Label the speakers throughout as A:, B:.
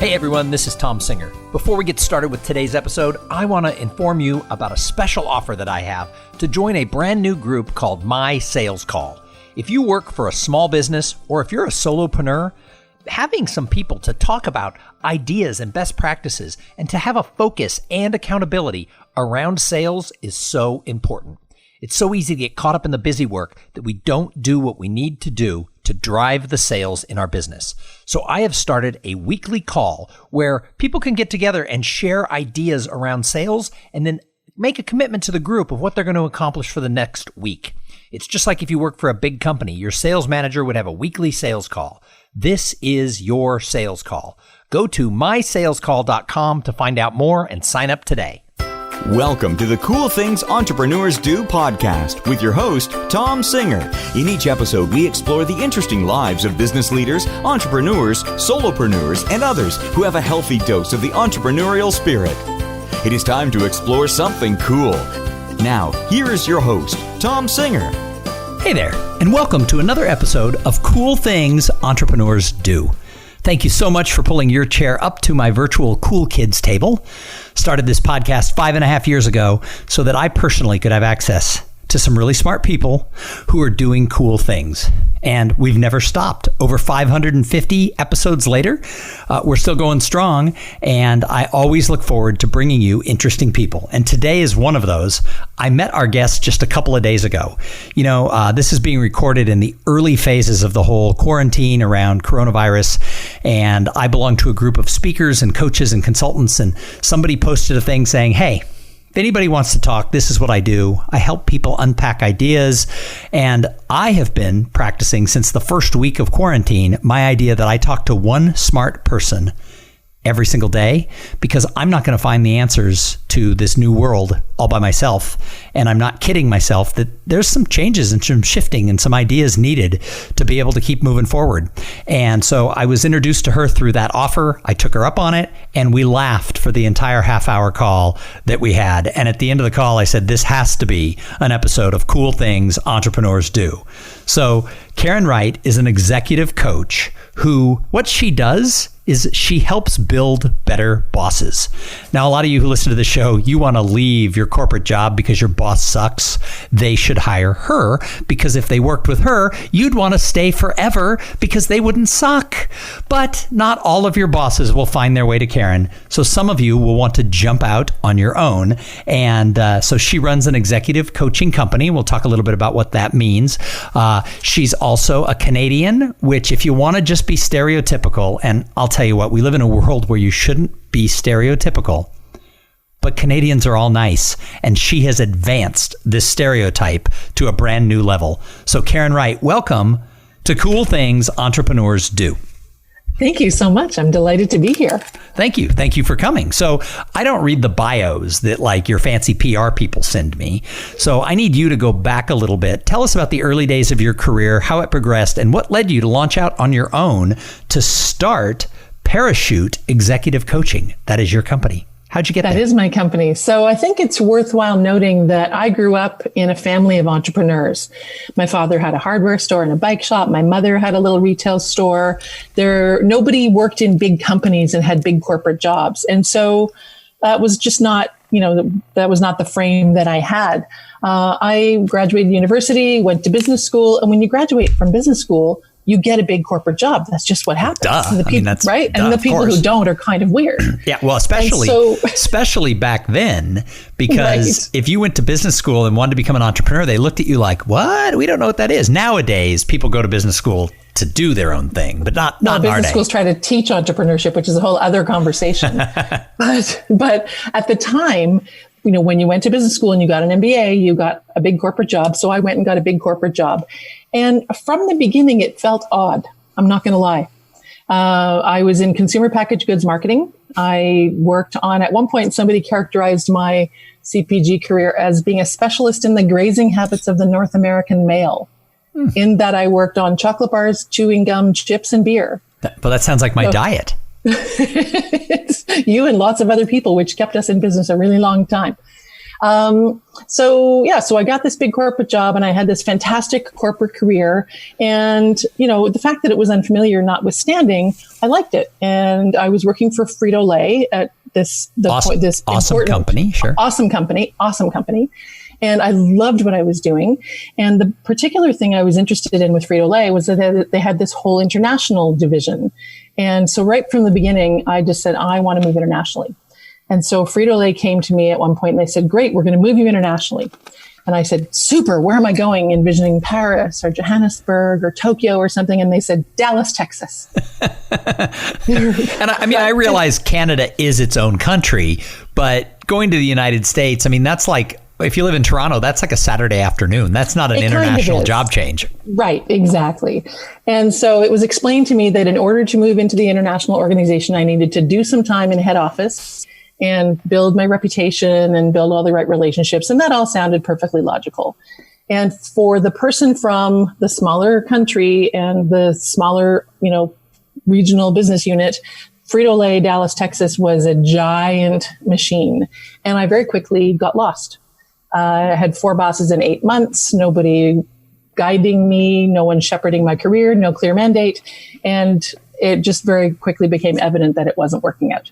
A: Hey everyone, this is Tom Singer. Before we get started with today's episode, I want to inform you about a special offer that I have to join a brand new group called My Sales Call. If you work for a small business or if you're a solopreneur, having some people to talk about ideas and best practices and to have a focus and accountability around sales is so important. It's so easy to get caught up in the busy work that we don't do what we need to do to drive the sales in our business. So I have started a weekly call where people can get together and share ideas around sales and then make a commitment to the group of what they're going to accomplish for the next week. It's just like if you work for a big company, your sales manager would have a weekly sales call. This is your sales call. Go to mysalescall.com to find out more and sign up today.
B: Welcome to the Cool Things Entrepreneurs Do podcast with your host, Tom Singer. In each episode, we explore the interesting lives of business leaders, entrepreneurs, solopreneurs, and others who have a healthy dose of the entrepreneurial spirit. It is time to explore something cool. Now, here is your host, Tom Singer.
A: Hey there, and welcome to another episode of Cool Things Entrepreneurs Do. Thank you so much for pulling your chair up to my virtual Cool Kids table. Started this podcast 5.5 years ago so that I personally could have access to some really smart people who are doing cool things. And we've never stopped. Over 550 episodes later, we're still going strong. And I always look forward to bringing you interesting people. And today is one of those. I met our guest just a couple of days ago. You know, this is being recorded in the early phases of the whole quarantine around coronavirus. And I belong to a group of speakers and coaches and consultants. And somebody posted a thing saying, hey, if anybody wants to talk, this is what I do. I help people unpack ideas. And I have been practicing since the first week of quarantine, my idea that I talk to one smart person every single day, because I'm not going to find the answers to this new world all by myself. And I'm not kidding myself that there's some changes and some shifting and some ideas needed to be able to keep moving forward. And so I was introduced to her through that offer. I took her up on it and we laughed for the entire half-hour call that we had. And at the end of the call, I said, this has to be an episode of Cool Things Entrepreneurs Do. So Karen Wright is an executive coach who, what she does is she helps build better bosses. Now, a lot of you who listen to the show, you want to leave your corporate job because your boss sucks. They should hire her because if they worked with her, you'd want to stay forever because they wouldn't suck. But not all of your bosses will find their way to Karen. So some of you will want to jump out on your own. And so she runs an executive coaching company. We'll talk a little bit about what that means. She's also a Canadian, which if you want to just be stereotypical, and I'll tell you what, we live in a world where you shouldn't be stereotypical, but Canadians are all nice, and she has advanced this stereotype to a brand new level. So Karen Wright, welcome to Cool Things Entrepreneurs Do.
C: Thank you so much. I'm delighted to be here.
A: Thank you. Thank you for coming. So I don't read the bios that like your fancy PR people send me. So I need you to go back a little bit. Tell us about the early days of your career, how it progressed, and what led you to launch out on your own to start Parachute Executive Coaching. That is your company. How'd you get there?
C: That is my company. So I think it's worthwhile noting that I grew up in a family of entrepreneurs. My father had a hardware store and a bike shop. My mother had a little retail store. Nobody worked in big companies and had big corporate jobs. And so that was just not, that was not the frame that I had. I graduated university, went to business school. And when you graduate from business school, you get a big corporate job. That's just what happens.
A: And the
C: people, right? And the people who don't are kind of weird.
A: Yeah, well, especially back then, because if you went to business school and wanted to become an entrepreneur, they looked at you like, what? We don't know what that is. Nowadays, people go to business school to do their own thing, but not in our day.
C: Business schools try to teach entrepreneurship, which is a whole other conversation. but at the time, when you went to business school and you got an MBA, you got a big corporate job. So I went and got a big corporate job. And from the beginning, it felt odd. I'm not going to lie. I was in consumer packaged goods marketing. I worked on, at one point, somebody characterized my CPG career as being a specialist in the grazing habits of the North American male, in that I worked on chocolate bars, chewing gum, chips, and beer.
A: But that sounds like my diet.
C: It's you and lots of other people, which kept us in business a really long time. So I got this big corporate job and I had this fantastic corporate career. And, the fact that it was unfamiliar notwithstanding, I liked it. And I was working for Frito-Lay at this
A: awesome company. Sure.
C: Awesome company. And I loved what I was doing. And the particular thing I was interested in with Frito-Lay was that they had this whole international division. And so right from the beginning, I just said, I want to move internationally. And so Frito-Lay came to me at one point and they said, great, we're going to move you internationally. And I said, super, where am I going? Envisioning Paris or Johannesburg or Tokyo or something. And they said, Dallas, Texas.
A: And I realize Canada is its own country, but going to the United States, that's like, if you live in Toronto, that's like a Saturday afternoon. That's not an international job change.
C: Right, exactly. And so it was explained to me that in order to move into the international organization, I needed to do some time in head office and build my reputation and build all the right relationships. And that all sounded perfectly logical. And for the person from the smaller country and the smaller, regional business unit, Frito-Lay Dallas, Texas was a giant machine. And I very quickly got lost. I had 4 bosses in 8 months, nobody guiding me, no one shepherding my career, no clear mandate. And it just very quickly became evident that it wasn't working out.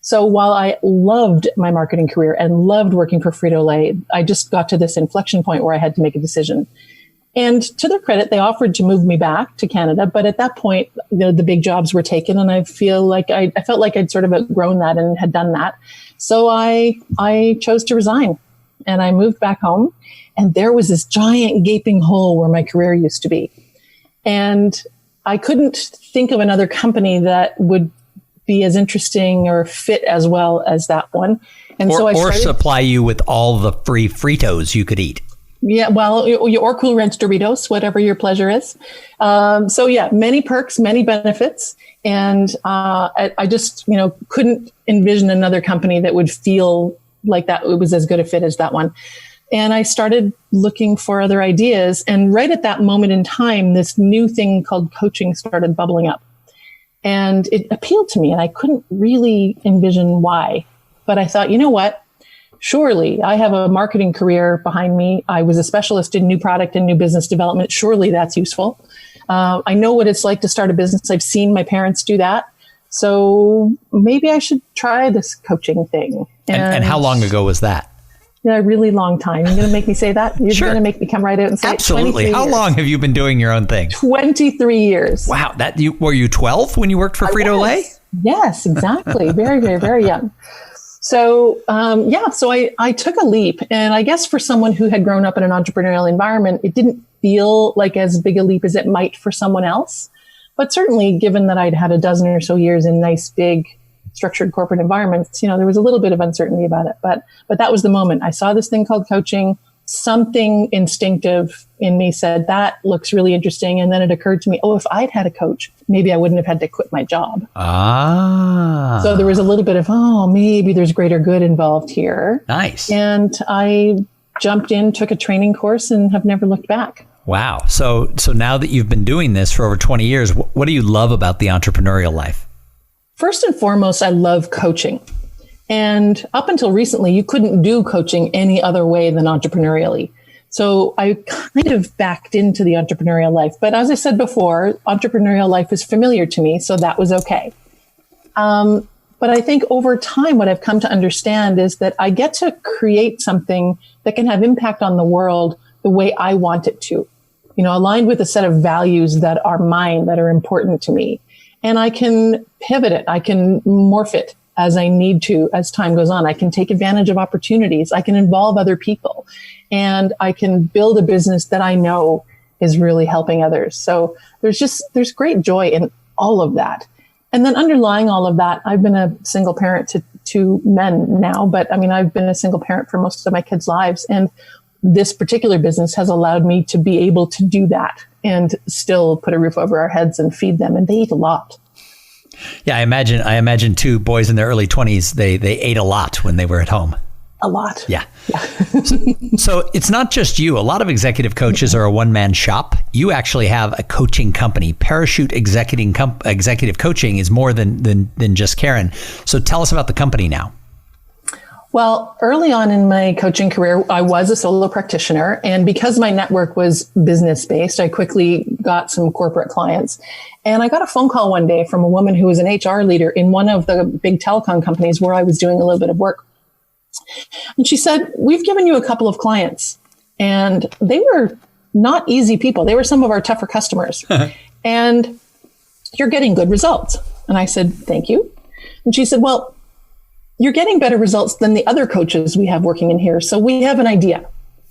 C: So while I loved my marketing career and loved working for Frito-Lay, I just got to this inflection point where I had to make a decision. And to their credit, they offered to move me back to Canada. But at that point, the big jobs were taken. And I felt like I'd sort of outgrown that and had done that. So I chose to resign. And I moved back home, and there was this giant gaping hole where my career used to be. And I couldn't think of another company that would be as interesting or fit as well as that one. And
A: or supply you with all the free Fritos you could eat.
C: Yeah, well, or Cool Ranch Doritos, whatever your pleasure is. Many perks, many benefits. And I just, couldn't envision another company that would feel like that it was as good a fit as that one. And I started looking for other ideas. And right at that moment in time, this new thing called coaching started bubbling up. And it appealed to me, and I couldn't really envision why. But I thought, you know what? Surely I have a marketing career behind me. I was a specialist in new product and new business development. Surely that's useful. I know what it's like to start a business. I've seen my parents do that. So maybe I should try this coaching thing.
A: And how long ago was that?
C: Yeah, a really long time. You're going to make me say that? You're
A: Sure.
C: going to make me come right out and say
A: Absolutely.
C: It?
A: How long have you been doing your own thing?
C: 23 years.
A: Wow. Were you 12 when you worked for Frito-Lay?
C: Yes, exactly. Very, very, very young. So, I took a leap. And I guess for someone who had grown up in an entrepreneurial environment, it didn't feel like as big a leap as it might for someone else. But certainly, given that I'd had a dozen or so years in nice, big, structured corporate environments, there was a little bit of uncertainty about it. But that was the moment. I saw this thing called coaching. Something instinctive in me said, that looks really interesting. And then it occurred to me, if I'd had a coach, maybe I wouldn't have had to quit my job.
A: Ah.
C: So there was a little bit of, maybe there's greater good involved here.
A: Nice.
C: And I jumped in, took a training course, and have never looked back.
A: Wow. So now that you've been doing this for over 20 years, what do you love about the entrepreneurial life?
C: First and foremost, I love coaching. And up until recently, you couldn't do coaching any other way than entrepreneurially. So I kind of backed into the entrepreneurial life. But as I said before, entrepreneurial life is familiar to me, so that was okay. But I think over time, what I've come to understand is that I get to create something that can have impact on the world the way I want it to, aligned with a set of values that are mine, that are important to me. And I can pivot it. I can morph it as I need to as time goes on. I can take advantage of opportunities. I can involve other people, and I can build a business that I know is really helping others. So there's great joy in all of that. And then underlying all of that, I've been a single parent to 2 men now, but I've been a single parent for most of my kids' lives. And this particular business has allowed me to be able to do that and still put a roof over our heads and feed them. And they eat a lot.
A: Yeah, I imagine 2 boys in their early 20s, they ate a lot when they were at home.
C: A lot.
A: Yeah. So it's not just you. A lot of executive coaches are a one-man shop. You actually have a coaching company. Parachute Executive Coaching is more than just Karen. So tell us about the company now.
C: Well, early on in my coaching career, I was a solo practitioner. And because my network was business based, I quickly got some corporate clients. And I got a phone call one day from a woman who was an HR leader in one of the big telecom companies where I was doing a little bit of work. And she said, "We've given you a couple of clients." And they were not easy people. They were some of our tougher customers. And you're getting good results. And I said, "Thank you." And she said, "Well, you're getting better results than the other coaches we have working in here. So we have an idea."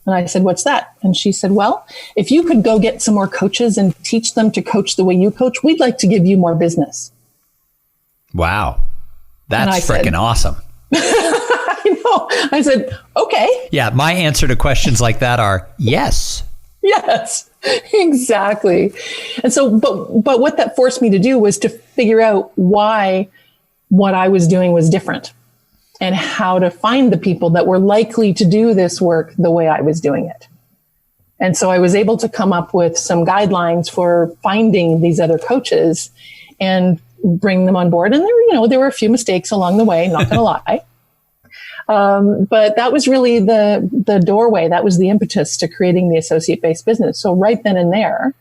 C: And I said, "What's that?" And she said, "Well, if you could go get some more coaches and teach them to coach the way you coach, we'd like to give you more business."
A: Wow. That's freaking awesome.
C: I know. I said, "Okay."
A: Yeah. My answer to questions like that are yes.
C: Yes, exactly. And so, but what that forced me to do was to figure out why what I was doing was different and how to find the people that were likely to do this work the way I was doing it. And so I was able to come up with some guidelines for finding these other coaches and bring them on board. And there were a few mistakes along the way, not going to lie. But that was really the doorway. That was the impetus to creating the associate-based business. So right then and there,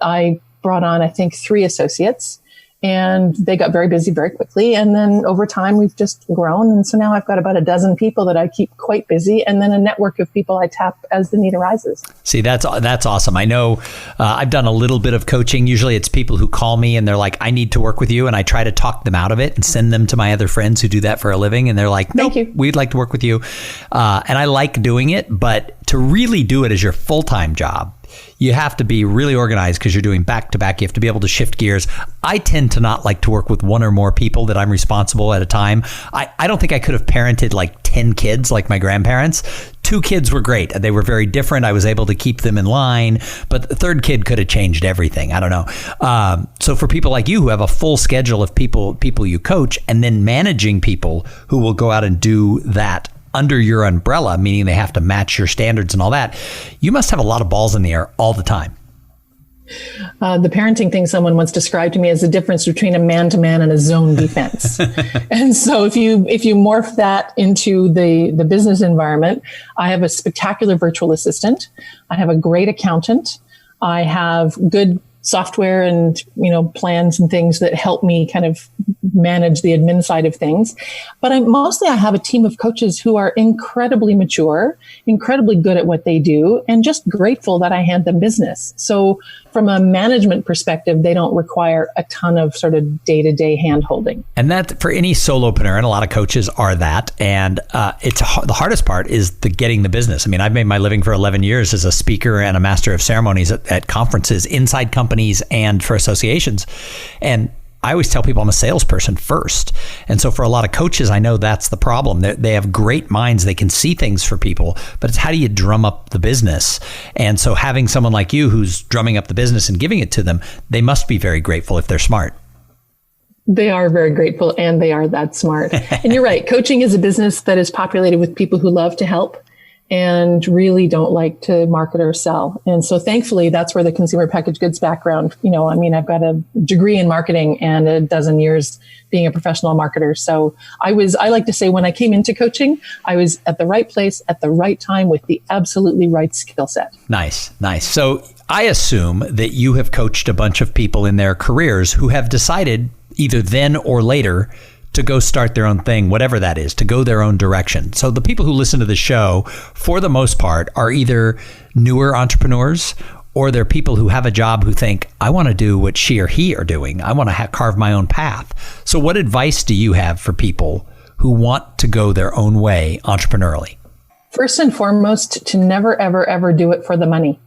C: I brought on, I think, 3 associates, and they got very busy very quickly. And then over time, we've just grown. And so now I've got about a dozen people that I keep quite busy, and then a network of people I tap as the need arises.
A: See, that's awesome. I know I've done a little bit of coaching. Usually it's people who call me and they're like, "I need to work with you." And I try to talk them out of it and send them to my other friends who do that for a living. And they're like, "Nope,
C: Thank you.
A: We'd like to work with you." And I like doing it, but to really do it as your full-time job, you have to be really organized because you're doing back-to-back. You have to be able to shift gears. I tend to not like to work with one or more people that I'm responsible at a time. I don't think I could have parented like 10 kids like my grandparents. 2 kids were great. They were very different. I was able to keep them in line, but the 3rd kid could have changed everything. I don't know. So for people like you who have a full schedule of people you coach, and then managing people who will go out and do that under your umbrella, meaning they have to match your standards and all that, you must have a lot of balls in the air all the time.
C: The parenting thing someone once described to me as the difference between a man-to-man and a zone defense. And so if you morph that into the business environment, I have a spectacular virtual assistant. I have a great accountant. I have good software and, plans and things that help me kind of manage the admin side of things. But I have a team of coaches who are incredibly mature, incredibly good at what they do, and just grateful that I hand them business. So from a management perspective, they don't require a ton of sort of day-to-day hand-holding.
A: And that for any solopreneur, and a lot of coaches are that. And the hardest part is getting the business. I mean, I've made my living for 11 years as a speaker and a master of ceremonies at conferences, inside companies and for associations. And I always tell people I'm a salesperson first. And so for a lot of coaches, I know that's the problem. They have great minds. They can see things for people, but it's how do you drum up the business? And so having someone like you who's drumming up the business and giving it to them, they must be very grateful if they're smart.
C: They are very grateful, and they are that smart. And you're right. Coaching is a business that is populated with people who love to help and really don't like to market or sell. And so thankfully, that's where the consumer packaged goods background, I've got a degree in marketing and a dozen years being a professional marketer. So I like to say when I came into coaching, I was at the right place at the right time with the absolutely right skill set.
A: Nice. So I assume that you have coached a bunch of people in their careers who have decided either then or later to go start their own thing, whatever that is, to go their own direction. So the people who listen to the show, for the most part, are either newer entrepreneurs or they're people who have a job who think, I want to do what she or he are doing. I want to carve my own path. So what advice do you have for people who want to go their own way entrepreneurially?
C: First and foremost, to never, ever, ever do it for the money,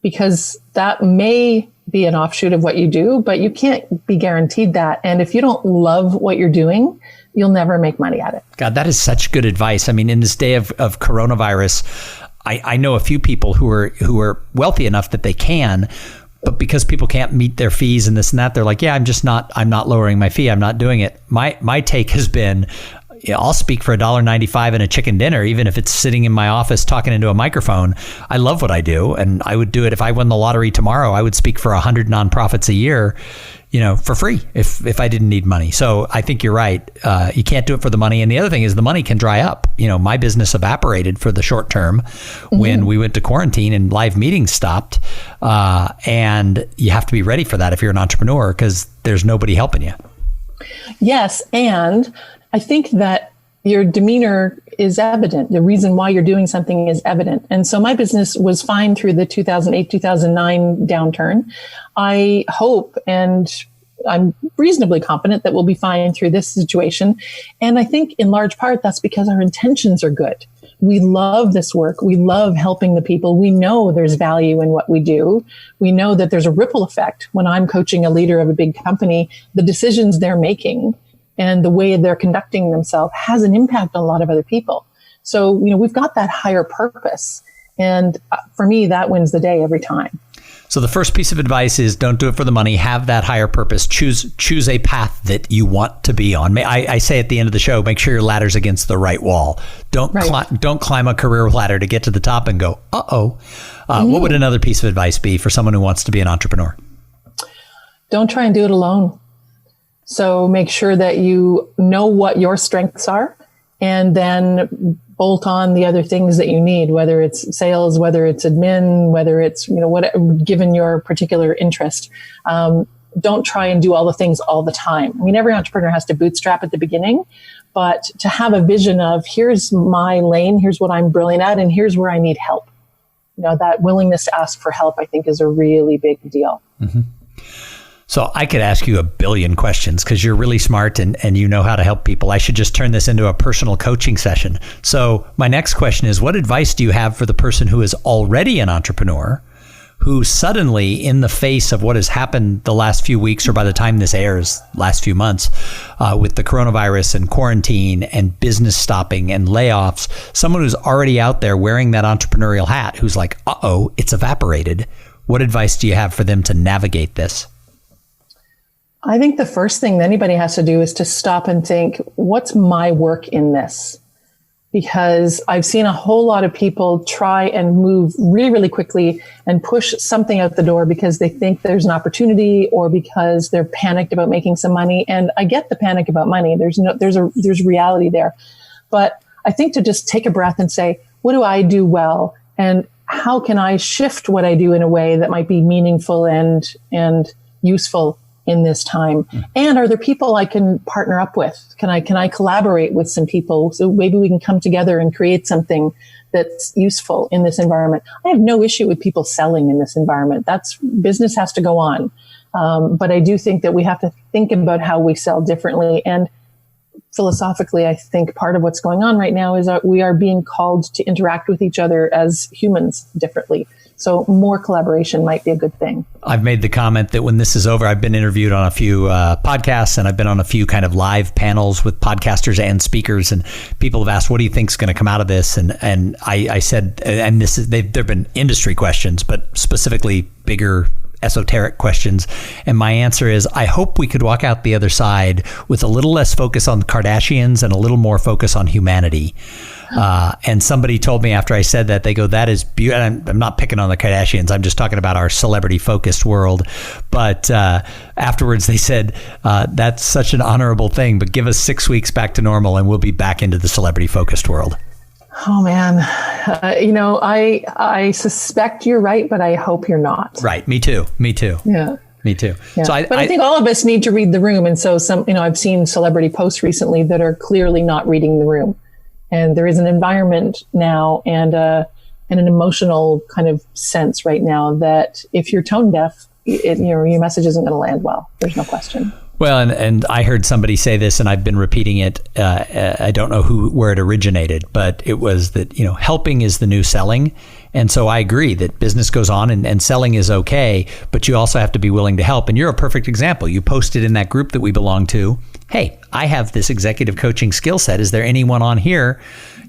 C: because that may be an offshoot of what you do, but you can't be guaranteed that. And if you don't love what you're doing, you'll never make money at it.
A: God, that is such good advice. I mean, in this day of coronavirus, I know a few people who are wealthy enough that they can, but because people can't meet their fees and this and that, they're like, yeah, I'm not lowering my fee. I'm not doing it. My take has been, I'll speak for $1.95 and a chicken dinner, even if it's sitting in my office talking into a microphone. I love what I do, and I would do it if I won the lottery tomorrow. I would speak for 100 nonprofits a year, for free if I didn't need money. So I think you're right. You can't do it for the money. And the other thing is the money can dry up. My business evaporated for the short term when we went to quarantine and live meetings stopped. And you have to be ready for that if you're an entrepreneur, because there's nobody helping you.
C: Yes. And I think that your demeanor is evident. The reason why you're doing something is evident. And so my business was fine through the 2008, 2009 downturn. I hope, and I'm reasonably confident, that we'll be fine through this situation. And I think in large part, that's because our intentions are good. We love this work. We love helping the people. We know there's value in what we do. We know that there's a ripple effect. When I'm coaching a leader of a big company, the decisions they're making and the way they're conducting themselves has an impact on a lot of other people. So, we've got that higher purpose. And for me, that wins the day every time.
A: So the first piece of advice is don't do it for the money. Have that higher purpose. Choose a path that you want to be on. I say at the end of the show, make sure your ladder's against the right wall. Don't climb a career ladder to get to the top and go, uh-oh. What would another piece of advice be for someone who wants to be an entrepreneur?
C: Don't try and do it alone. So make sure that you know what your strengths are, and then bolt on the other things that you need, whether it's sales, whether it's admin, whether it's, given your particular interest. Don't try and do all the things all the time. I mean, every entrepreneur has to bootstrap at the beginning, but to have a vision of here's my lane, here's what I'm brilliant at, and here's where I need help. That willingness to ask for help, I think, is a really big deal. Mm-hmm.
A: So I could ask you a billion questions because you're really smart and you know how to help people. I should just turn this into a personal coaching session. So my next question is, what advice do you have for the person who is already an entrepreneur, who suddenly, in the face of what has happened the last few weeks, or by the time this airs, last few months, with the coronavirus and quarantine and business stopping and layoffs, someone who's already out there wearing that entrepreneurial hat, who's like, uh-oh, it's evaporated. What advice do you have for them to navigate this?
C: I think the first thing that anybody has to do is to stop and think, what's my work in this? Because I've seen a whole lot of people try and move really, really quickly and push something out the door because they think there's an opportunity or because they're panicked about making some money. And I get the panic about money. There's reality there. But I think to just take a breath and say, what do I do well? And how can I shift what I do in a way that might be meaningful and useful in this time? And are there people I can partner up with? Can I collaborate with some people so maybe we can come together and create something that's useful in this environment? I have no issue with people selling in this environment. Business has to go on. But I do think that we have to think about how we sell differently. And philosophically, I think part of what's going on right now is we are being called to interact with each other as humans differently. So more collaboration might be a good thing.
A: I've made the comment that when this is over, I've been interviewed on a few podcasts, and I've been on a few kind of live panels with podcasters and speakers, and people have asked, what do you think is going to come out of this? And I said, and there've been industry questions, but specifically bigger esoteric questions. And my answer is, I hope we could walk out the other side with a little less focus on the Kardashians and a little more focus on humanity. And somebody told me after I said that, they go, that is beautiful. I'm not picking on the Kardashians. I'm just talking about our celebrity focused world. But afterwards they said, that's such an honorable thing, but give us 6 weeks back to normal and we'll be back into the celebrity focused world.
C: Oh man, I suspect you're right, but I hope you're not.
A: Right. Me too.
C: Yeah.
A: Me too.
C: Yeah. So I think all of us need to read the room. And so I've seen celebrity posts recently that are clearly not reading the room. And there is an environment now and an emotional kind of sense right now that if you're tone deaf, your message isn't going to land well. There's no question.
A: Well, and I heard somebody say this, and I've been repeating it. I don't know where it originated, but it was that, helping is the new selling. And so I agree that business goes on and selling is okay, but you also have to be willing to help. And you're a perfect example. You posted in that group that we belong to, hey, I have this executive coaching skill set. Is there anyone on here,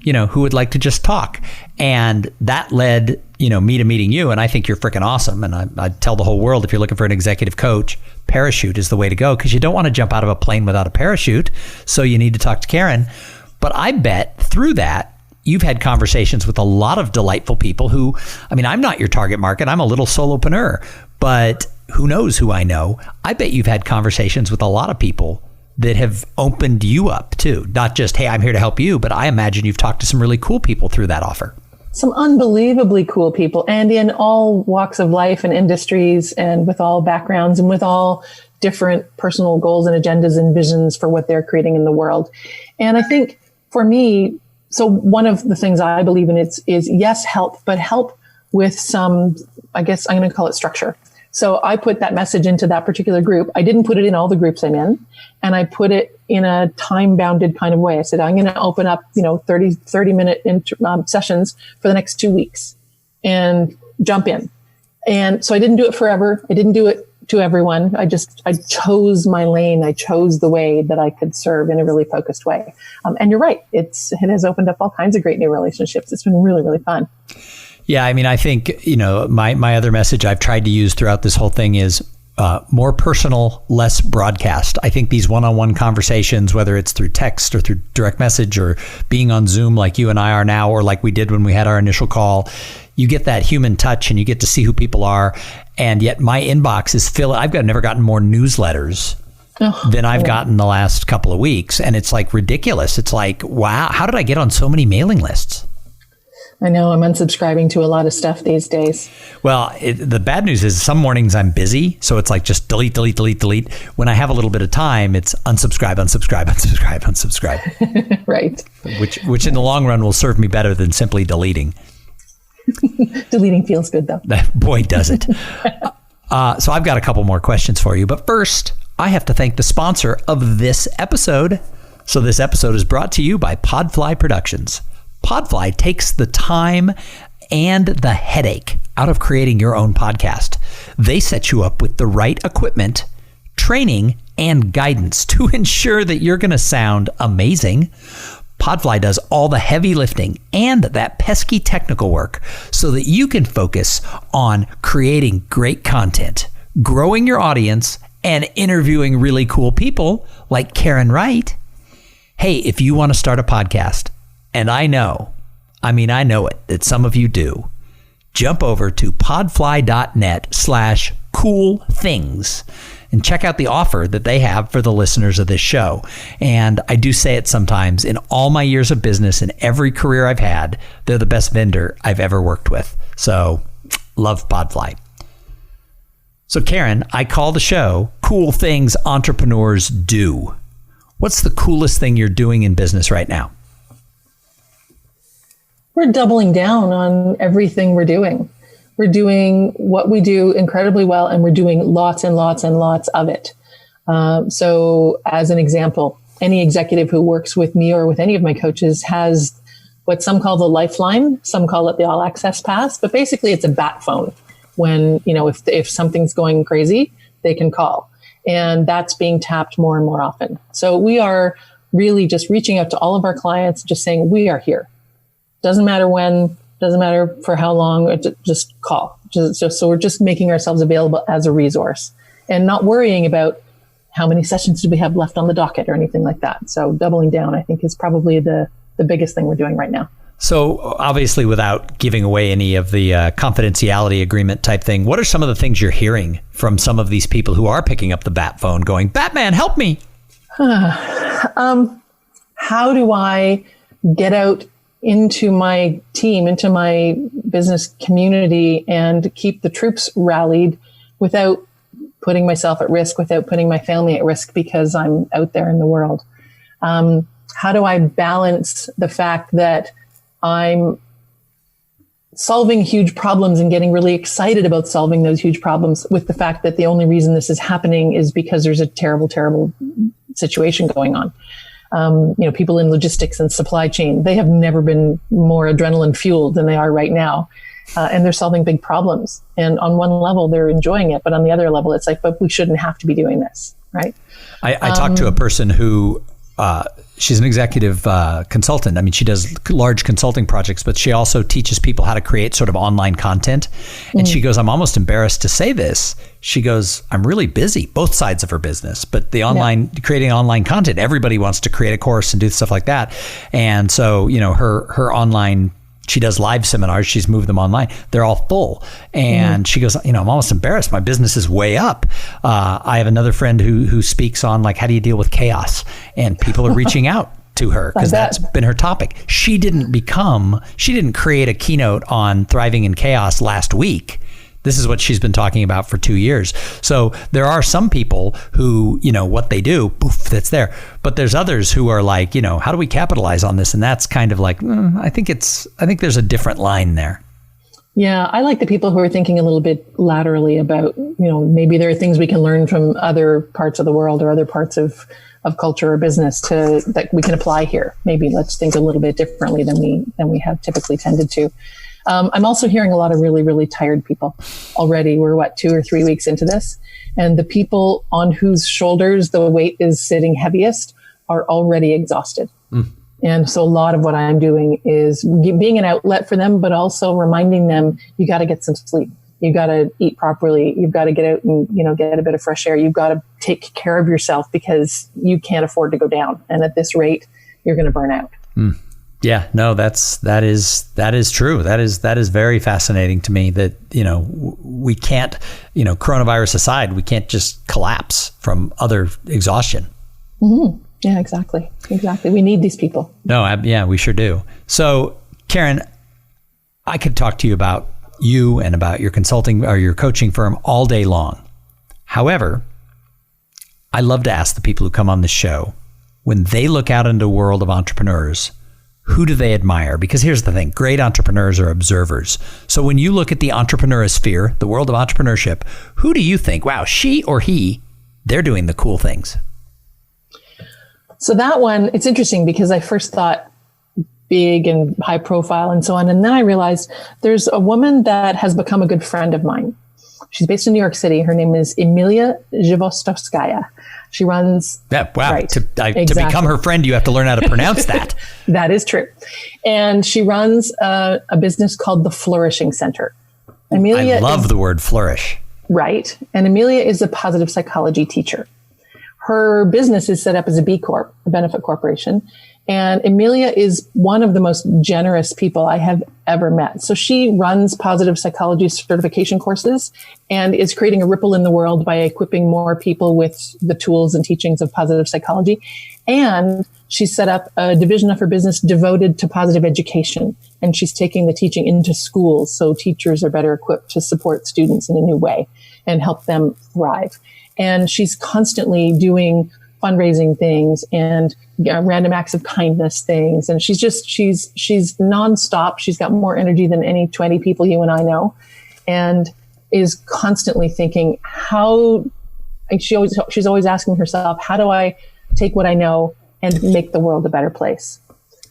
A: who would like to just talk? And that led, me to meeting you. And I think you're freaking awesome. And I tell the whole world, if you're looking for an executive coach, parachute is the way to go, because you don't want to jump out of a plane without a parachute. So you need to talk to Karen. But I bet through that, you've had conversations with a lot of delightful people who, I mean, I'm not your target market. I'm a little solopreneur, but who knows who I know? I bet you've had conversations with a lot of people that have opened you up too. Not just, hey, I'm here to help you, but I imagine you've talked to some really cool people through that offer.
C: Some unbelievably cool people, and in all walks of life and industries, and with all backgrounds, and with all different personal goals and agendas and visions for what they're creating in the world. And I think for me, so one of the things I believe in is yes, help, but help with some, I guess I'm going to call it structure. So I put that message into that particular group. I didn't put it in all the groups I'm in, and I put it in a time-bounded kind of way. I said, I'm going to open up, 30-minute sessions for the next 2 weeks and jump in. And so I didn't do it forever. I didn't do it to everyone. I chose my lane. I chose the way that I could serve in a really focused way. And you're right. It has opened up all kinds of great new relationships. It's been really, really fun.
A: Yeah, I mean, I think, my other message I've tried to use throughout this whole thing is more personal, less broadcast. I think these one-on-one conversations, whether it's through text or through direct message or being on Zoom like you and I are now, or like we did when we had our initial call, you get that human touch and you get to see who people are. And yet my inbox is filled. I've never gotten more newsletters than I've gotten the last couple of weeks. And it's like ridiculous. It's like, wow, how did I get on so many mailing lists?
C: I know I'm unsubscribing to a lot of stuff these days.
A: Well, the bad news is some mornings I'm busy. So it's like just delete, delete, delete, delete. When I have a little bit of time, it's unsubscribe, unsubscribe, unsubscribe, unsubscribe.
C: Right.
A: Which in the long run will serve me better than simply deleting.
C: Deleting feels good, though.
A: Boy, does it. So I've got a couple more questions for you. But first, I have to thank the sponsor of this episode. So this episode is brought to you by Podfly Productions. Podfly takes the time and the headache out of creating your own podcast. They set you up with the right equipment, training, and guidance to ensure that you're going to sound amazing. Podfly does all the heavy lifting and that pesky technical work so that you can focus on creating great content, growing your audience, and interviewing really cool people like Karen Wright. Hey, if you want to start a podcast, and I know it, that some of you do, jump over to podfly.net/coolthings and check out the offer that they have for the listeners of this show. And I do say it sometimes, in all my years of business and every career I've had, they're the best vendor I've ever worked with. So love Podfly. So Karen, I call the show Cool Things Entrepreneurs Do. What's the coolest thing you're doing in business right now?
C: We're doubling down on everything we're doing. We're doing what we do incredibly well, and we're doing lots and lots and lots of it. So as an example, any executive who works with me or with any of my coaches has what some call the lifeline, some call it the all access pass, but basically it's a bat phone. When, if something's going crazy, they can call. And that's being tapped more and more often. So we are really just reaching out to all of our clients, just saying, we are here. Doesn't matter when, doesn't matter for how long, just call. So we're just making ourselves available as a resource and not worrying about how many sessions do we have left on the docket or anything like that. So doubling down, I think, is probably the biggest thing we're doing right now.
A: So obviously, without giving away any of the confidentiality agreement type thing, what are some of the things you're hearing from some of these people who are picking up the bat phone going, Batman, help me?
C: How do I get out into my team, into my business community, and keep the troops rallied without putting myself at risk, without putting my family at risk because I'm out there in the world? How do I balance the fact that I'm solving huge problems and getting really excited about solving those huge problems with the fact that the only reason this is happening is because there's a terrible, terrible situation going on? People in logistics and supply chain, they have never been more adrenaline fueled than they are right now. And they're solving big problems. And on one level, they're enjoying it. But on the other level, it's like, but we shouldn't have to be doing this, right?
A: I talked to a person who she's an executive consultant. I mean, she does large consulting projects, but she also teaches people how to create sort of online content. And she goes, I'm almost embarrassed to say this. She goes, I'm really busy, both sides of her business, but the online, creating online content, everybody wants to create a course and do stuff like that. And so, you know, her online, she does live seminars. She's moved them online. They're all full. And she goes, you know, I'm almost embarrassed. My business is way up. I have another friend who speaks on like, how do you deal with chaos? And people are reaching out to her because that's been her topic. She didn't create a keynote on thriving in chaos last week. This is what she's been talking about for 2 years. So there are some people who, you know, what they do, poof, that's there. But there's others who are like, you know, how do we capitalize on this? And that's kind of like, I think there's a different line there.
C: Yeah, I like the people who are thinking a little bit laterally about, you know, maybe there are things we can learn from other parts of the world or other parts of culture or business that we can apply here. Maybe let's think a little bit differently than we have typically tended to. I'm also hearing a lot of really, really tired people already. We're 2 or 3 weeks into this, and the people on whose shoulders the weight is sitting heaviest are already exhausted. And so a lot of what I'm doing is being an outlet for them, but also reminding them, you got to get some sleep. You got to eat properly. You've got to get out and, you know, get a bit of fresh air. You've got to take care of yourself because you can't afford to go down. And at this rate, you're going to burn out.
A: Yeah, no, that is true. That is very fascinating to me that, you know, we can't, you know, coronavirus aside, we can't just collapse from other exhaustion.
C: Yeah, exactly. We need these people.
A: No, yeah, we sure do. So, Karen, I could talk to you about you and about your consulting or your coaching firm all day long. However, I love to ask the people who come on the show, when they look out into the world of entrepreneurs, who do they admire? Because here's the thing, great entrepreneurs are observers. So when you look at the entrepreneurosphere, the world of entrepreneurship, who do you think, wow, she or he, they're doing the cool things?
C: So that one, it's interesting because I first thought big and high profile and so on. And then I realized there's a woman that has become a good friend of mine. She's based in New York City. Her name is Emilia Zhivostovskaya. She runs...
A: Yeah, wow.
C: Right,
A: to become her friend, you have to learn how to pronounce that.
C: That is true. And she runs a business called the Flourishing Center.
A: I love the word flourish.
C: Right. And Emilia is a positive psychology teacher. Her business is set up as a B Corp, a benefit corporation. And Emilia is one of the most generous people I have ever met. So she runs positive psychology certification courses and is creating a ripple in the world by equipping more people with the tools and teachings of positive psychology. And she set up a division of her business devoted to positive education. And she's taking the teaching into schools so teachers are better equipped to support students in a new way and help them thrive. And she's constantly doing fundraising things and random acts of kindness things. And she's nonstop. She's got more energy than any 20 people you and I know, and is constantly thinking she's always asking herself, how do I take what I know and make the world a better place?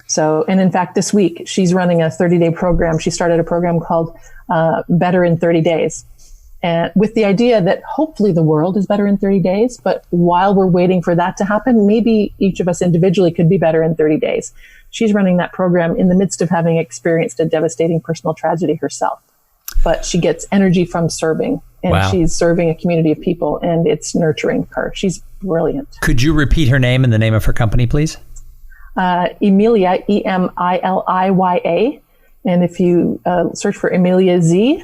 C: So, and in fact, this week she's running a 30-day program. She started a program called Better in 30 Days. And with the idea that hopefully the world is better in 30 days, but while we're waiting for that to happen, maybe each of us individually could be better in 30 days. She's running that program in the midst of having experienced a devastating personal tragedy herself. But she gets energy from serving, and she's serving a community of people, and it's nurturing her. She's brilliant.
A: Could you repeat her name and the name of her company, please?
C: Emilia, Emilia. And if you search for Emilia Z,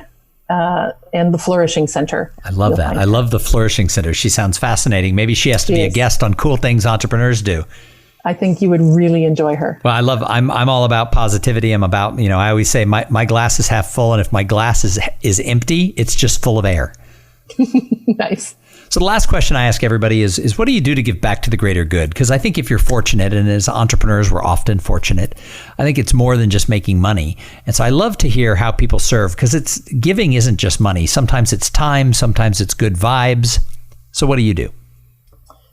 C: and the Flourishing Center.
A: I love that. I love the Flourishing Center. She sounds fascinating. Maybe she has to be a guest on Cool Things Entrepreneurs Do.
C: I think you would really enjoy her.
A: Well, I'm all about positivity. I'm about, you know, I always say my glass is half full, and if my glass is empty, it's just full of air.
C: Nice.
A: So the last question I ask everybody is what do you do to give back to the greater good? Because I think if you're fortunate, and as entrepreneurs, we're often fortunate, I think it's more than just making money. And so I love to hear how people serve, because giving isn't just money. Sometimes it's time, sometimes it's good vibes. So what do you do?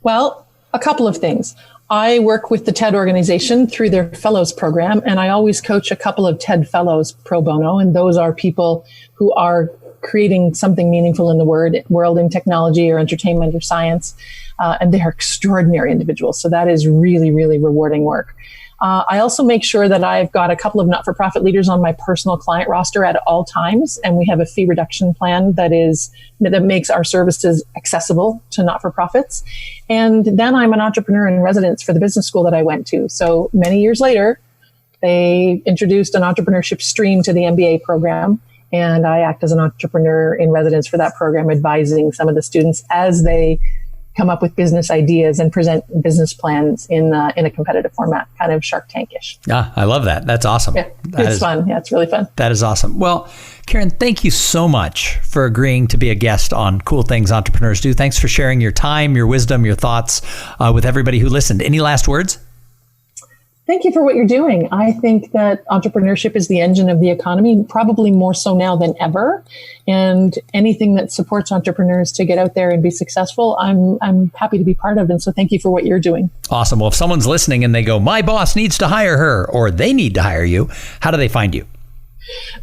C: Well, a couple of things. I work with the TED organization through their fellows program, and I always coach a couple of TED fellows pro bono. And those are people who are creating something meaningful in the world in technology or entertainment or science. And they are extraordinary individuals. So that is really, really rewarding work. I also make sure that I've got a couple of not-for-profit leaders on my personal client roster at all times, and we have a fee reduction plan that makes our services accessible to not-for-profits. And then I'm an entrepreneur in residence for the business school that I went to. So many years later, they introduced an entrepreneurship stream to the MBA program, and I act as an entrepreneur in residence for that program, advising some of the students as they come up with business ideas and present business plans in a competitive format, kind of Shark Tank-ish.
A: Ah, I love that. That's awesome.
C: Yeah, it's fun. Yeah, it's really fun.
A: That is awesome. Well, Karen, thank you so much for agreeing to be a guest on Cool Things Entrepreneurs Do. Thanks for sharing your time, your wisdom, your thoughts with everybody who listened. Any last words?
C: Thank you for what you're doing. I think that entrepreneurship is the engine of the economy, probably more so now than ever. And anything that supports entrepreneurs to get out there and be successful, I'm happy to be part of. And so thank you for what you're doing.
A: Awesome. Well, if someone's listening and they go, my boss needs to hire her, or they need to hire you, how do they find you?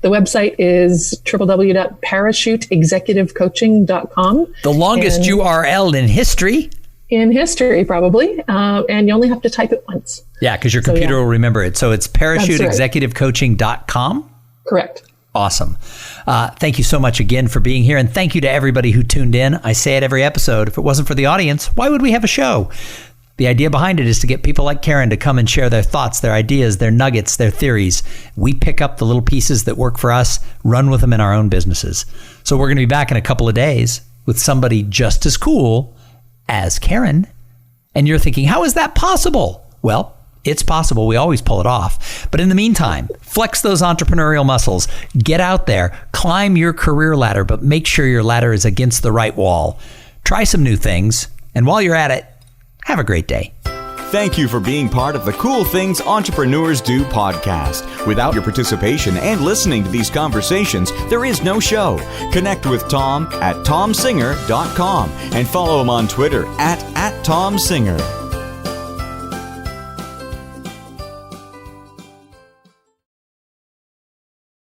C: The website is www.parachuteexecutivecoaching.com.
A: The longest URL in history.
C: In history, probably. And you only have to type it once.
A: Yeah, because your computer will remember it. So it's parachuteexecutivecoaching.com?
C: Correct.
A: Awesome. Thank you so much again for being here. And thank you to everybody who tuned in. I say it every episode. If it wasn't for the audience, why would we have a show? The idea behind it is to get people like Karen to come and share their thoughts, their ideas, their nuggets, their theories. We pick up the little pieces that work for us, run with them in our own businesses. So we're going to be back in a couple of days with somebody just as cool as Karen. And you're thinking, how is that possible? Well, it's possible. We always pull it off. But in the meantime, flex those entrepreneurial muscles. Get out there, climb your career ladder, but make sure your ladder is against the right wall. Try some new things. And while you're at it, have a great day.
B: Thank you for being part of the Cool Things Entrepreneurs Do podcast. Without your participation and listening to these conversations, there is no show. Connect with Tom at tomsinger.com and follow him on Twitter at TomSinger.